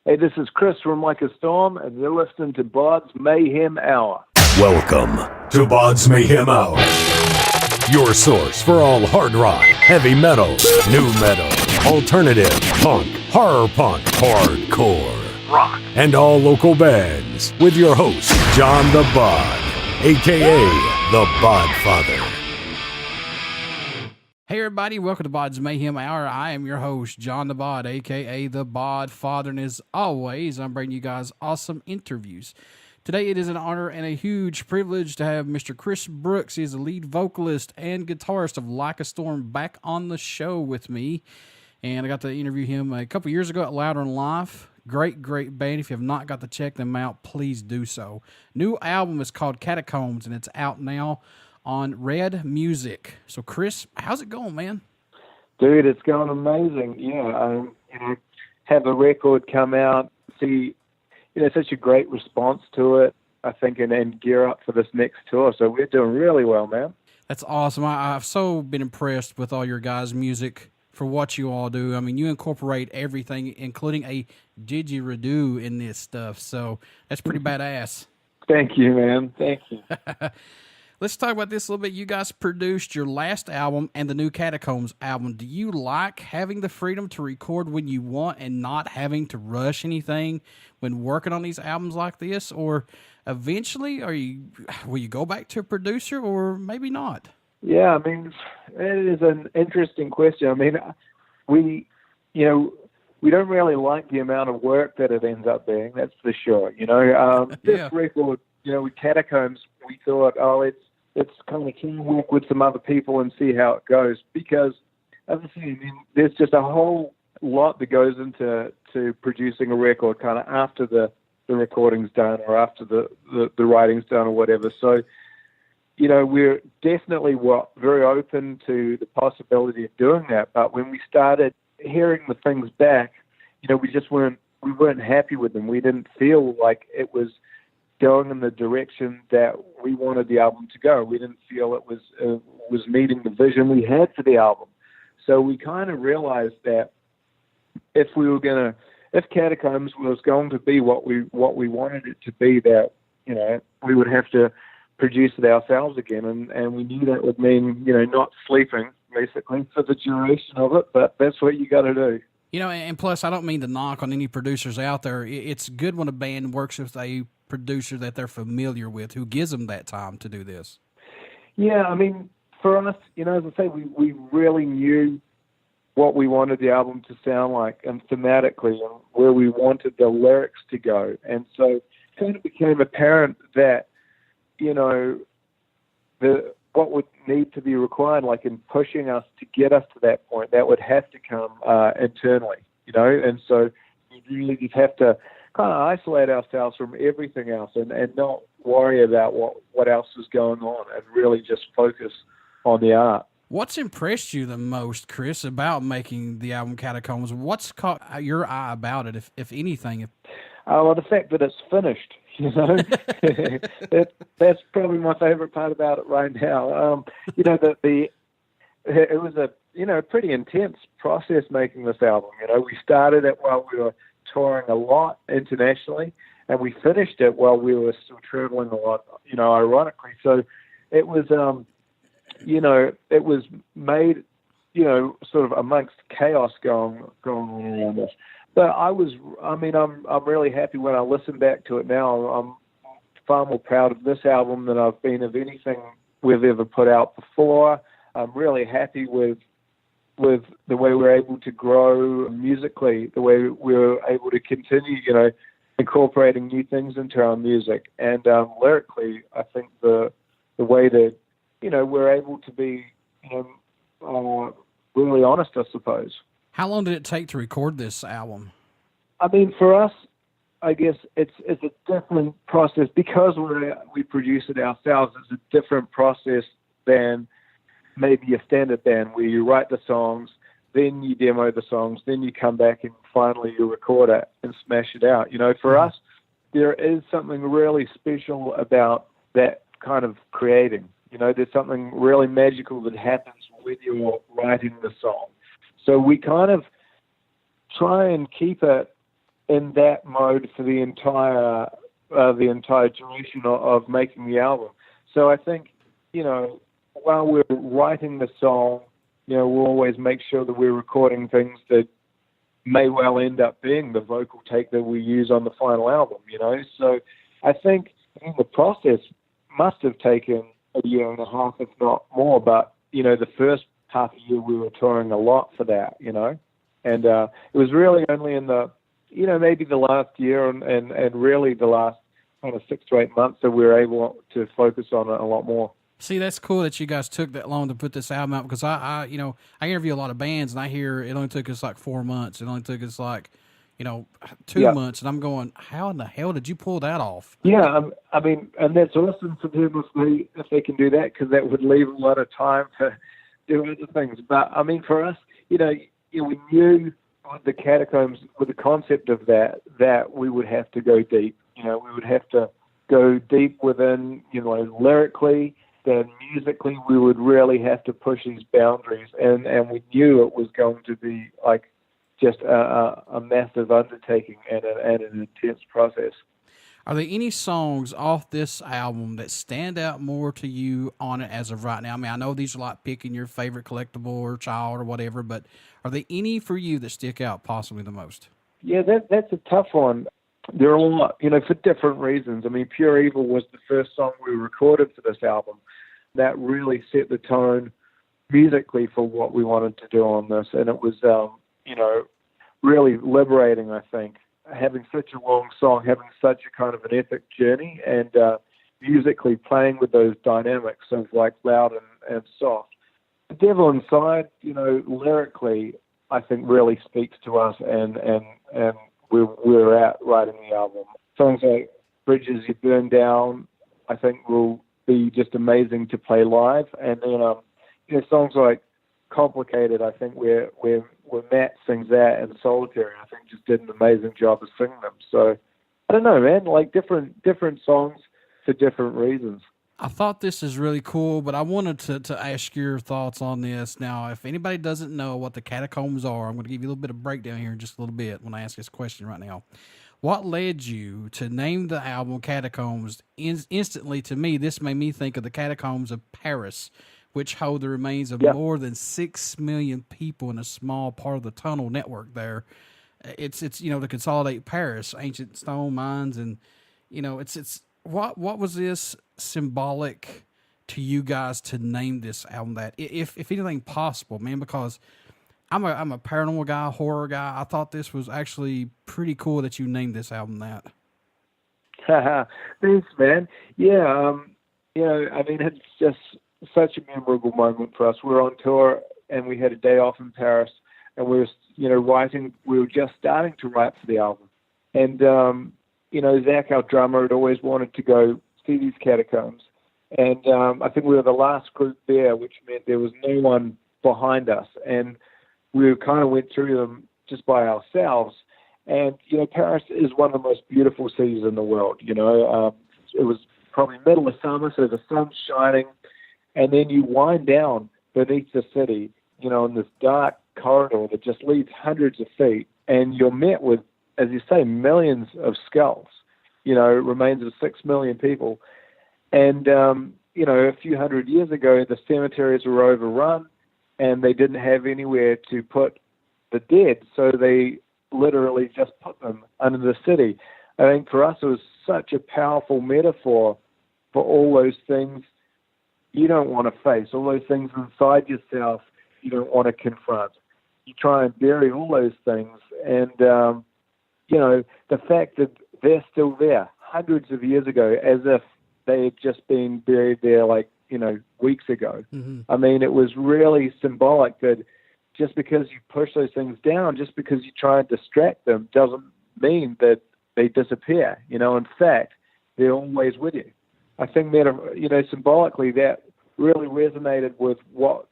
Hey, this is Chris from Like a Storm, and you're listening to BODS Mayhem Hour. Welcome to BODS Mayhem Hour, your source for all hard rock, heavy metal, new metal, alternative, punk, horror punk, hardcore, rock, and all local bands, with your host, John the Bod, a.k.a. the Bodfather. Hey everybody, welcome to BODS Mayhem Hour. I am your host, John the Bod, a.k.a. the Bodfather, and as always, I'm bringing you guys awesome interviews. Today it is an honor and a huge privilege to have Mr. Chris Brooks. He is the lead vocalist and guitarist of Like a Storm back on the show with me. And I got to interview him a couple years ago at Louder in Life. Great band. If you have not got to check them out, please do so. New album is called Catacombs, and it's out now on Red Music. So, Chris, how's it going, man? Dude, it's going amazing. Yeah, have a record come out, see, such a great response to it, I think, and gear up for this next tour. So we're doing really well, man. That's awesome. I've so been impressed with all your guys' music for what you all do. I mean, you incorporate everything, including a didgeridoo in this stuff. So that's pretty badass. Thank you, man. Thank you. Let's talk about this a little bit. You guys produced your last album and the new Catacombs album. Do you like having the freedom to record when you want and not having to rush anything when working on these albums like this? Or eventually, will you go back to a producer or maybe not? Yeah, I mean, it is an interesting question. I mean, we don't really like the amount of work that it ends up being, that's for sure. This record, with Catacombs, we thought, let's kind of team work with some other people and see how it goes. Because, as I say, there's just a whole lot that goes into producing a record kind of after the recording's done or after the writing's done or whatever. So, we're definitely very open to the possibility of doing that. But when we started hearing the things back, we weren't happy with them. We didn't feel like it was going in the direction that we wanted the album to go. We didn't feel it was meeting the vision we had for the album. So we kind of realized that if Catacombs was going to be what we wanted it to be, that we would have to produce it ourselves again, and we knew that would mean not sleeping basically for the duration of it. But that's what you got to do. And plus, I don't mean to knock on any producers out there. It's good when a band works with a producer that they're familiar with, who gives them that time to do this. Yeah, I mean, for us, as I say, we really knew what we wanted the album to sound like and thematically and where we wanted the lyrics to go. And so it kind of became apparent that, what would need to be required, like in pushing us to get us to that point, that would have to come internally, and so you really just have to kind of isolate ourselves from everything else and not worry about what else is going on and really just focus on the art. What's impressed you the most, Chris, about making the album Catacombs? What's caught your eye about it, if anything? Well, the fact that it's finished, that's probably my favorite part about it right now. It was a pretty intense process making this album. We started it while we were touring a lot internationally, and we finished it while we were still traveling a lot, ironically. So it was, it was made, sort of amongst chaos going on around us. But I'm really happy when I listen back to it now. I'm far more proud of this album than I've been of anything we've ever put out before. I'm really happy with the way we're able to grow musically, the way we're able to continue, incorporating new things into our music. And lyrically, I think the way that, we're able to be, really honest, I suppose. How long did it take to record this album? I mean, for us, I guess it's a different process because we produce it ourselves. It's a different process than maybe a standard band where you write the songs, then you demo the songs, then you come back and finally you record it and smash it out. For us, there is something really special about that kind of creating. There's something really magical that happens when you're writing the song. So we kind of try and keep it in that mode for the entire duration of making the album. So I think, while we're writing the song, we'll always make sure that we're recording things that may well end up being the vocal take that we use on the final album, So I think the process must have taken a year and a half, if not more, but, the first half a year we were touring a lot for that, and it was really only in the, maybe the last year and really the last kind of 6 to 8 months that we were able to focus on it a lot more. See, that's cool that you guys took that long to put this album out, because I interview a lot of bands and I hear it only took us like 4 months. It only took us like, 2 months. And I'm going, how in the hell did you pull that off? Yeah. I mean, and that's awesome for them if they can do that, because that would leave a lot of time to do other things. But I mean, for us, we knew with the Catacombs, with the concept of that we would have to go deep. We would have to go deep within, lyrically. Then musically, we would really have to push these boundaries, and we knew it was going to be like just a massive undertaking and an intense process. Are there any songs off this album that stand out more to you on it as of right now? I mean, I know these are like picking your favorite collectible or child or whatever, but are there any for you that stick out possibly the most? Yeah, that's a tough one. They're all, for different reasons. I mean, Pure Evil was the first song we recorded for this album. That really set the tone musically for what we wanted to do on this. And it was, really liberating, I think, having such a long song, having such a kind of an epic journey, and musically playing with those dynamics of like loud and soft. The Devil Inside, lyrically, I think really speaks to us, and we're at writing the album. Songs like Bridges You Burn Down, I think will be just amazing to play live. And then, songs like Complicated, I think where Matt sings that, and Solitary, I think just did an amazing job of singing them. So, I don't know, man, like different songs for different reasons. I thought this is really cool, but I wanted to ask your thoughts on this. Now, if anybody doesn't know what the Catacombs are, I'm going to give you a little bit of breakdown here in just a little bit when I ask this question right now. What led you to name the album Catacombs? Instantly, to me, this made me think of the Catacombs of Paris, which hold the remains of more than 6 million people in a small part of the tunnel network there. It's to consolidate Paris, ancient stone mines, and, what was this symbolic to you guys to name this album that, if anything possible, man, because I'm a paranormal guy, horror guy. I thought this was actually pretty cool that you named this album that. Thanks, man. Yeah, I mean, it's just such a memorable moment for us. We were on tour and we had a day off in Paris, and we were, writing. We were just starting to write for the album, and Zach, our drummer, had always wanted to go see these Catacombs, and I think we were the last group there, which meant there was no one behind us, and we kind of went through them just by ourselves. And, Paris is one of the most beautiful cities in the world. It was probably middle of summer, so the sun's shining. And then you wind down beneath the city, in this dark corridor that just leads hundreds of feet. And you're met with, as you say, millions of skulls, remains of 6 million people. And, a few hundred years ago, the cemeteries were overrun, and they didn't have anywhere to put the dead, so they literally just put them under the city. I think for us it was such a powerful metaphor for all those things you don't want to face, all those things inside yourself you don't want to confront. You try and bury all those things, and the fact that they're still there hundreds of years ago, as if they had just been buried there weeks ago. Mm-hmm. I mean, it was really symbolic that just because you push those things down, just because you try and distract them, doesn't mean that they disappear. In fact, they're always with you. I think that, symbolically, that really resonated with what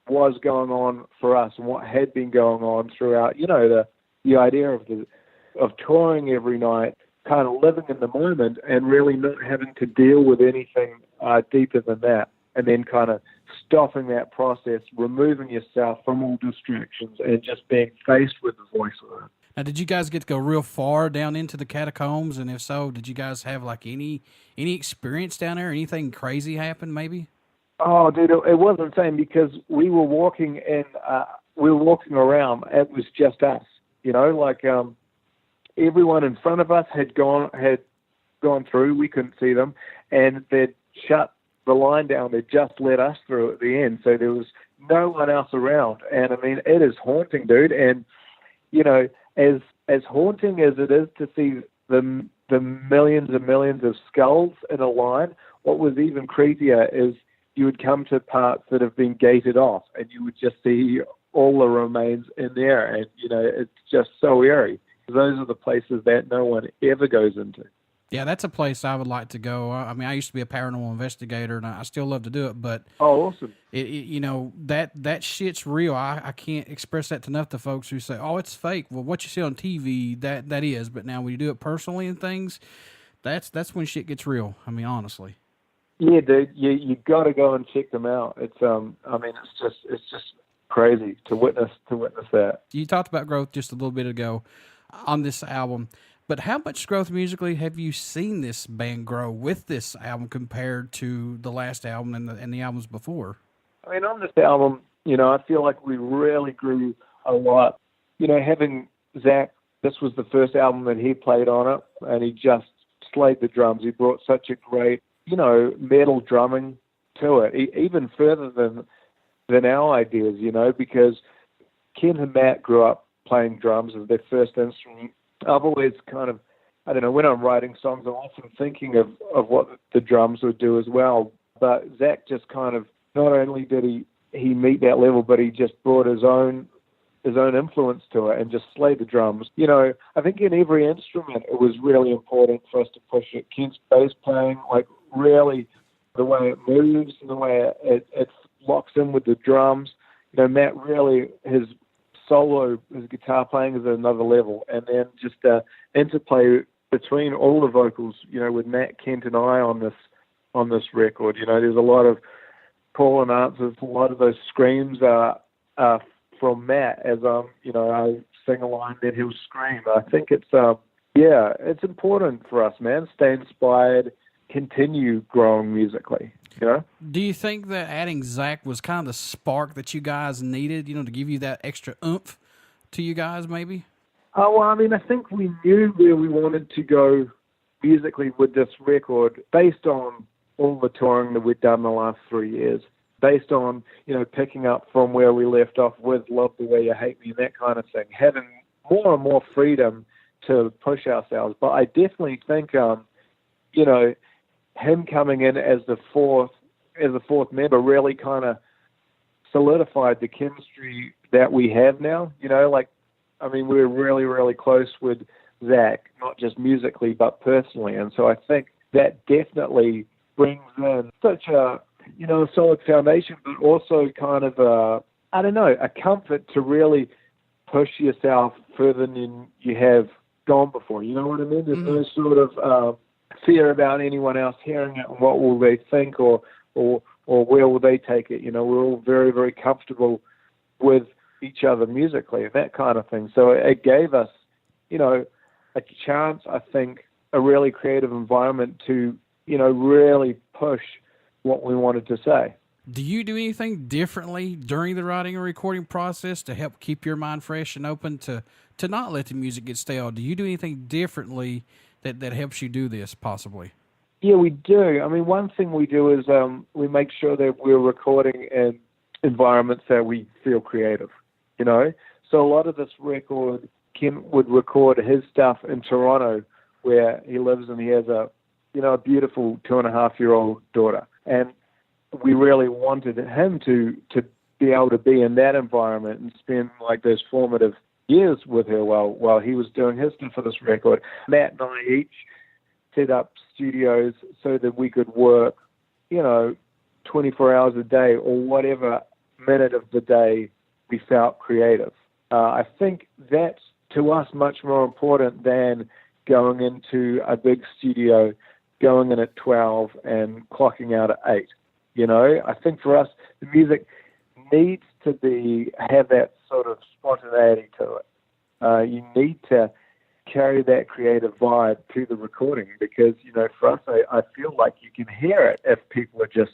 was going on for us and what had been going on throughout, the idea of touring every night, kind of living in the moment and really not having to deal with anything deeper than that. And then kind of stopping that process, removing yourself from all distractions and just being faced with the voice of it. Now, did you guys get to go real far down into the catacombs? And if so, did you guys have like any experience down there? Anything crazy happen maybe? Oh, dude, it was insane because we were walking around. It was just us, you know, like everyone in front of us had gone through. We couldn't see them, and they'd shut the line down. They'd just let us through at the end, so there was no one else around. And I mean, it is haunting, dude. And you know, as haunting as it is to see the millions and millions of skulls in a line, what was even creepier is you would come to parts that have been gated off, and you would just see all the remains in there, and you know, it's just so eerie. Those are the places that no one ever goes into. Yeah, that's a place I would like to go. I mean, I used to be a paranormal investigator, and I still love to do it. But awesome! You know, that shit's real. I can't express that enough to folks who say, "Oh, it's fake." Well, what you see on TV, that is. But now when you do it personally and things, that's when shit gets real. I mean, honestly. Yeah, dude, you got to go and check them out. It's I mean, it's just crazy to witness that. You talked about growth just a little bit ago on this album, but how much growth musically have you seen this band grow with this album compared to the last album and the albums before? I mean, on this album, you know, I feel like we really grew a lot. You know, having Zach, this was the first album that he played on it, and he just slayed the drums. He brought such a great, you know, metal drumming to it, even further than our ideas, you know, because Ken and Matt grew up playing drums as their first instrument. I've always kind of, I don't know, when I'm writing songs, I'm often thinking of what the drums would do as well. But Zach just kind of, not only did he meet that level, but he just brought his own influence to it and just slayed the drums. You know, I think in every instrument it was really important for us to push it. Ken's bass playing, like really the way it moves and the way it locks in with the drums. You know, Matt really, his guitar playing is at another level. And then just interplay between all the vocals, you know, with Matt, Kent and I on this record. You know, there's a lot of call and answers. A lot of those screams are from Matt as you know, I sing a line, then he'll scream. I think it's it's important for us, man. Stay inspired, continue growing musically. You know? Do you think that adding Zach was kind of the spark that you guys needed, you know, to give you that extra oomph to you guys, maybe? Oh, well, I mean, I think we knew where we wanted to go musically with this record based on all the touring that we'd done the last 3 years, based on, you know, picking up from where we left off with Love the Way You Hate Me and that kind of thing, having more and more freedom to push ourselves. But I definitely think, you know, him coming in as the fourth member really kind of solidified the chemistry that we have now. You know, like, I mean, we're really, really close with Zach, not just musically, but personally. And so I think that definitely brings in such a, you know, a solid foundation, but also kind of a comfort to really push yourself further than you have gone before. You know what I mean? There's no sort of fear about anyone else hearing it and what will they think or where will they take it. You know, we're all very, very comfortable with each other musically and that kind of thing. So it gave us, you know, a chance, I think, a really creative environment to, you know, really push what we wanted to say. Do you do anything differently during the writing and recording process to help keep your mind fresh and open to not let the music get stale? Do you do anything differently that helps you do this, possibly? Yeah, we do. I mean, one thing we do is we make sure that we're recording in environments that we feel creative, you know? So a lot of this record, Kim would record his stuff in Toronto where he lives, and he has a beautiful 2.5-year-old daughter. And we really wanted him to be able to be in that environment and spend like those formative years with her while he was doing his stuff for this record. Matt and I each set up studios so that we could work, you know, 24 hours a day or whatever minute of the day we felt creative. I think that's, to us, much more important than going into a big studio, going in at 12 and clocking out at 8. You know, I think for us, the music needs to have that sort of spontaneity to it. You need to carry that creative vibe to the recording because, for us, I feel like you can hear it if people are just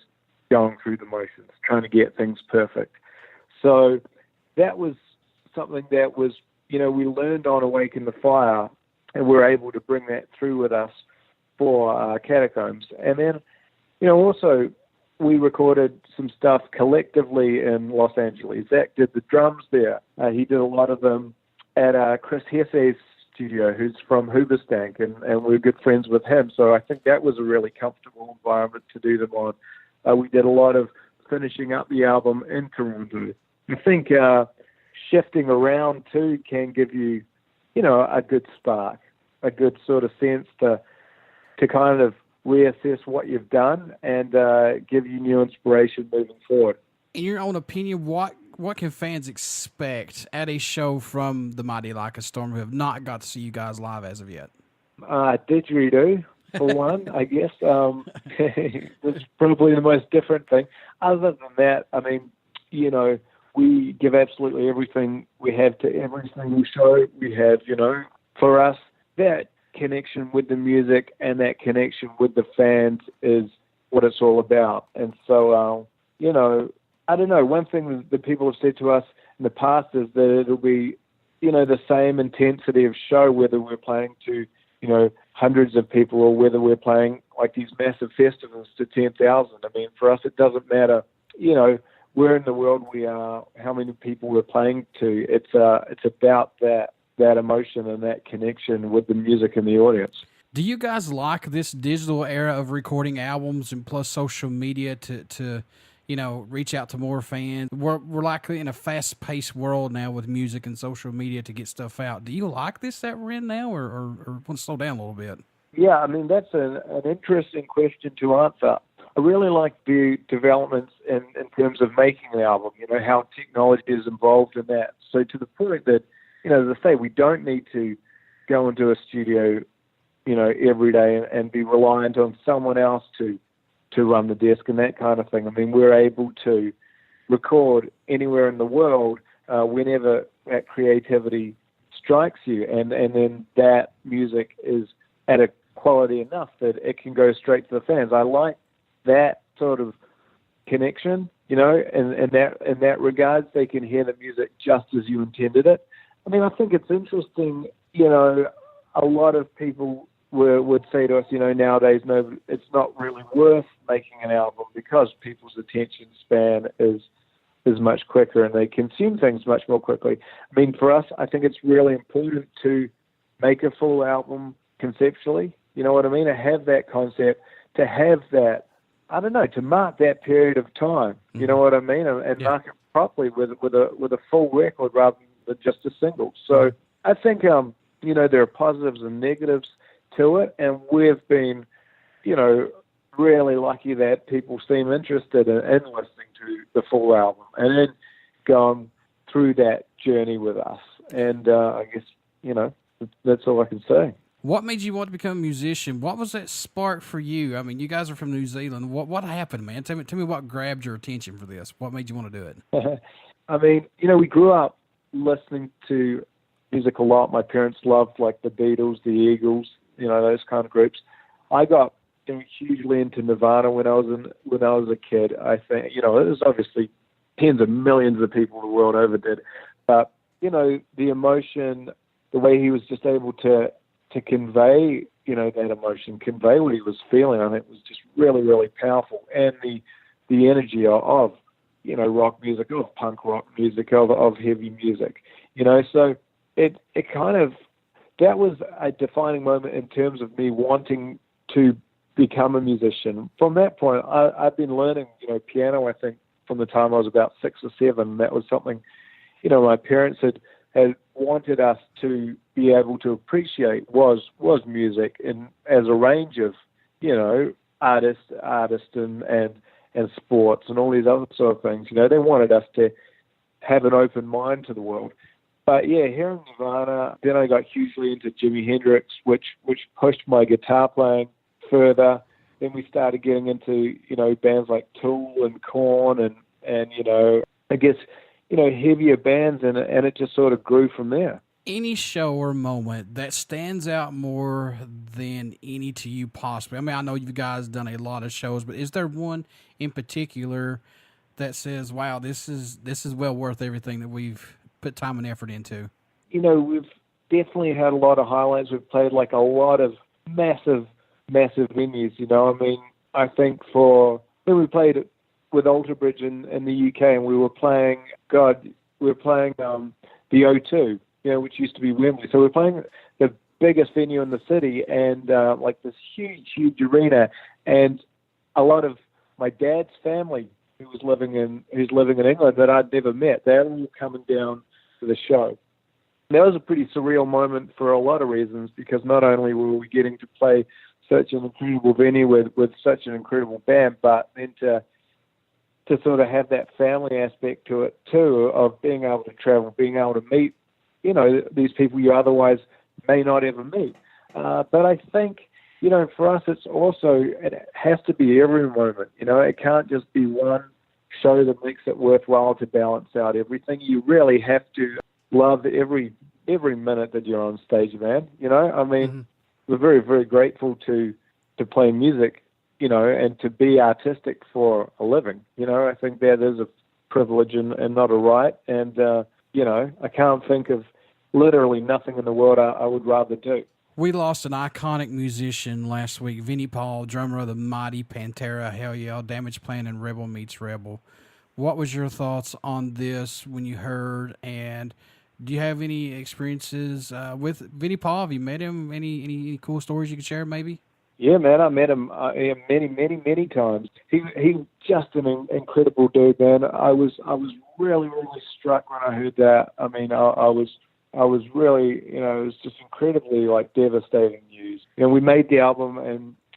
going through the motions, trying to get things perfect. So that was something that was, we learned on Awaken the Fire, and we're able to bring that through with us for Catacombs. And then, also we recorded some stuff collectively in Los Angeles. Zach did the drums there. He did a lot of them at Chris Hesse's studio, who's from Hoobastank, and we're good friends with him. So I think that was a really comfortable environment to do them on. We did a lot of finishing up the album in Toronto. I think shifting around too can give you, a good spark, a good sort of sense to kind of reassess what you've done and give you new inspiration moving forward. In your own opinion, what can fans expect at a show from the Mighty Like a Storm who have not got to see you guys live as of yet? Didgeridoo, for one, I guess. That's probably the most different thing. Other than that, I mean, we give absolutely everything we have to every single show we have, For us, that connection with the music and that connection with the fans is what it's all about. And so, I don't know. One thing that people have said to us in the past is that it'll be, the same intensity of show, whether we're playing to, hundreds of people or whether we're playing like these massive festivals to 10,000. I mean, for us, it doesn't matter, where in the world we are, how many people we're playing to. It's about that emotion and that connection with the music and the audience. Do you guys like this digital era of recording albums and plus social media to reach out to more fans? We're likely in a fast-paced world now with music and social media to get stuff out. Do you like this that we're in now, or want to slow down a little bit? Yeah, I mean, that's an interesting question to answer. I really like the developments in terms of making an album, how technology is involved in that. So to the point that, as I say, we don't need to go into a studio, every day and be reliant on someone else to run the desk and that kind of thing. I mean, we're able to record anywhere in the world whenever that creativity strikes you, and then that music is at a quality enough that it can go straight to the fans. I like that sort of connection, in that regards. They can hear the music just as you intended it. I mean, I think it's interesting, a lot of people would say to us, nowadays, no, it's not really worth making an album because people's attention span is much quicker and they consume things much more quickly. I mean, for us, I think it's really important to make a full album conceptually, you know what I mean? To have that concept, to have that, I don't know, to mark that period of time, you know what I mean? And mark it properly with a full record rather than just a single. So I think, there are positives and negatives to it, and we've been, really lucky that people seem interested in listening to the full album and then going through that journey with us. And I guess, that's all I can say. What made you want to become a musician? What was that spark for you? I mean, you guys are from New Zealand. What happened, man? Tell me what grabbed your attention for this. What made you want to do it? I mean, we grew up listening to music a lot. My parents loved like the Beatles, the Eagles, those kind of groups. I got hugely into Nirvana when I was a kid. I think, it was obviously tens of millions of people the world over did. But, the emotion, the way he was just able to convey, that emotion, convey what he was feeling, I think was just really, really powerful. And the energy of rock music, of punk rock music, of heavy music, so it kind of, that was a defining moment in terms of me wanting to become a musician. From that point, I've been learning, piano, I think, from the time I was about 6 or 7. That was something, my parents had wanted us to be able to appreciate was music, and as a range of, artists and sports and all these other sort of things. They wanted us to have an open mind to the world. But yeah, hearing Nirvana, then I got hugely into Jimi Hendrix, which pushed my guitar playing further. Then we started getting into, bands like Tool and Korn and I guess, heavier bands, and it just sort of grew from there. any show or moment that stands out more than any to you possibly? I mean, I know you guys done a lot of shows, but is there one in particular that says, wow, this is well worth everything that we've put time and effort into? You know, we've definitely had a lot of highlights. We've played like a lot of massive venues, you know. I mean, I think when we played with Alter Bridge in the UK, and we were playing the O2, you know, which used to be Wembley. So we're playing the biggest venue in the city, and like this huge arena, and a lot of my dad's family who's living in England that I'd never met, they're all coming down to the show. And that was a pretty surreal moment for a lot of reasons, because not only were we getting to play such an incredible venue with such an incredible band, but then to sort of have that family aspect to it too, of being able to travel, being able to meet, you know, these people you otherwise may not ever meet. But I think, you know, for us, it has to be every moment. You know, it can't just be one show that makes it worthwhile to balance out everything. You really have to love every minute that you're on stage, man. You know, I mean, we're very, very grateful to play music, you know, and to be artistic for a living. You know, I think that is a privilege and not a right. And, you know, I can't think of literally nothing in the world I would rather do. We lost an iconic musician last week, Vinnie Paul, drummer of the Mighty Pantera, Hell Yeah, Damage Plan, and Rebel Meets Rebel. What was your thoughts on this when you heard, and do you have any experiences with Vinnie Paul? Have you met him? Any cool stories you could share, maybe? Yeah, man, I met him many times. He just an incredible dude, man. I was really struck when I heard that. I mean, I was really, you know, it was just incredibly like devastating news. You know, we made the album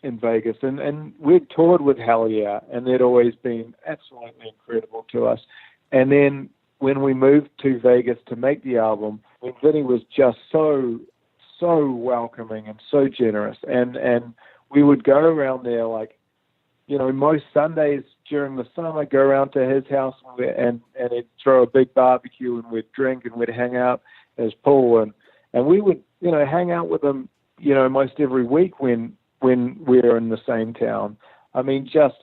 in Vegas, and we'd toured with Hell Yeah, and they'd always been absolutely incredible to us. And then when we moved to Vegas to make the album, when Vinnie was just so welcoming and so generous, and we would go around there, like, you know, most Sundays during the summer, go around to his house and he'd throw a big barbecue, and we'd drink and we'd hang out at his pool, and we would, you know, hang out with him, you know, most every week when we're in the same town. I mean, just,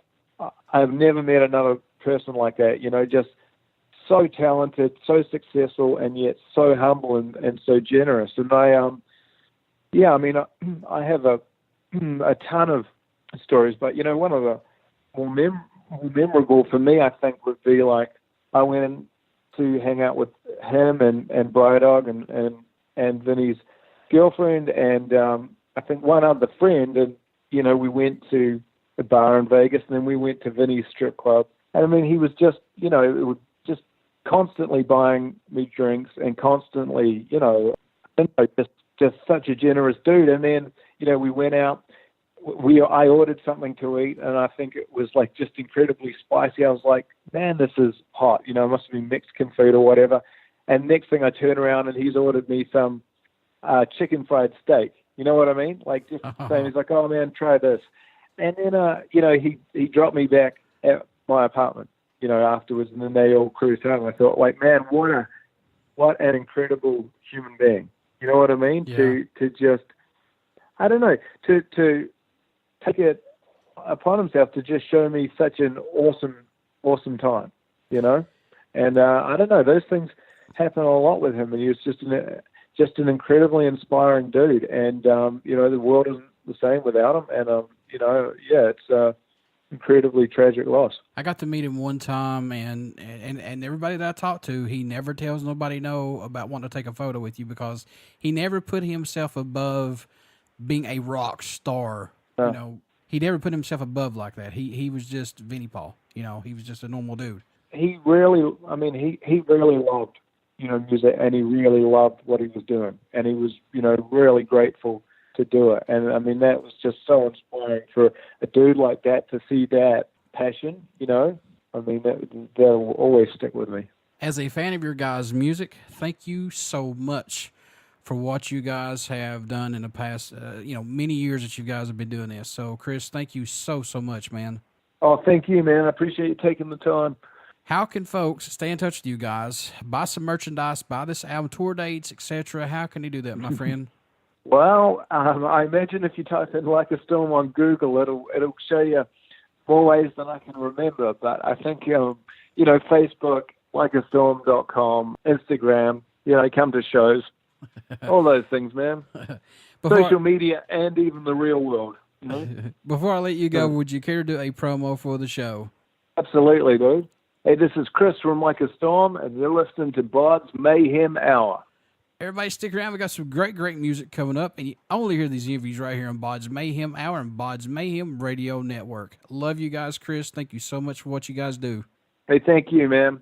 I've never met another person like that, you know, just so talented, so successful, and yet so humble and so generous. And I mean, I have a ton of stories, but, you know, one of the more memorable for me, I think, would be like, I went in to hang out with him and Brydog and Vinnie's girlfriend, and I think one other friend, and, you know, we went to a bar in Vegas, and then we went to Vinnie's strip club. And I mean, he was just, you know, it was just constantly buying me drinks and constantly, you know, just such a generous dude. And then, you know, we went out, I ordered something to eat, and I think it was like just incredibly spicy. I was like, man, this is hot. You know, it must have been Mexican food or whatever. And next thing I turn around and he's ordered me some chicken fried steak. You know what I mean? Like, just saying, he's like, oh man, try this. And then, you know, he dropped me back at my apartment, you know, afterwards, and then they all cruised home. I thought, like, man, what an incredible human being. You know what I mean? Yeah. To just, I don't know, to take it upon himself to just show me such an awesome time, you know? And I don't know, those things happen a lot with him, and he was just an incredibly inspiring dude. And, you know, the world isn't the same without him. And, you know, yeah, it's incredibly tragic loss. I got to meet him one time, and everybody that I talked to, he never tells nobody no about wanting to take a photo with you, because he never put himself above being a rock star. You know, he never put himself above like that. He was just Vinnie Paul. You know, he was just a normal dude. He really loved, you know, music, and he really loved what he was doing, and he was, you know, really grateful to do it. And I mean, that was just so inspiring for a dude like that to see that passion, you know. I mean, that'll always stick with me. As a fan of your guys' music, thank you so much for what you guys have done in the past, you know, many years that you guys have been doing this. So, Chris, thank you so much, man. Oh, thank you, man. I appreciate you taking the time. How can folks stay in touch with you guys, buy some merchandise, buy this album, tour dates, etc.? How can they do that, my friend? Well, I imagine if you type in Like a Storm on Google, it'll show you more ways than I can remember. But I think, Facebook, likeastorm.com, Instagram, come to shows, all those things, man. Social media and even the real world. Before I let you go, would you care to do a promo for the show? Absolutely, dude. Hey, this is Chris from Like a Storm, and you're listening to BODS Mayhem Hour. Everybody stick around. We got some great music coming up, and you only hear these interviews right here on BODS Mayhem Hour and BODS Mayhem Radio Network. Love you guys, Chris. Thank you so much for what you guys do. Hey, thank you, man.